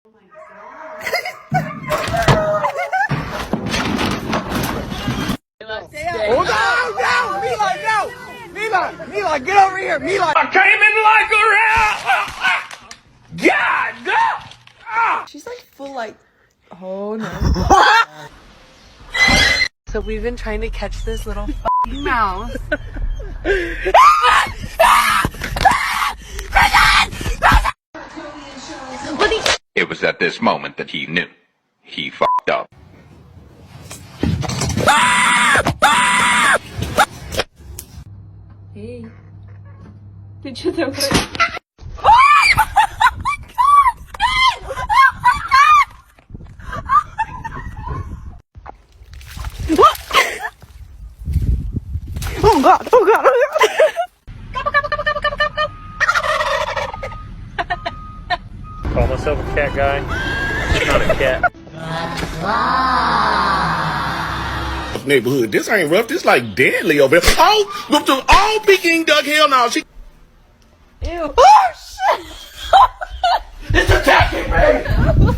Oh, no, Mila, no! Mila, get over here, Mila! I came in like a rat! God, no! She's like full like, oh no. So we've been trying to catch this little mouse. It was at this moment that he knew. He fucked up. Hey. Did you throw it? Oh God, oh God, oh God! Call myself a cat guy. I'm not a cat. Neighborhood. This ain't rough. This like deadly over here. Oh, look to all Peking duck. Hell no. She. Ew. Oh shit! It's attacking me!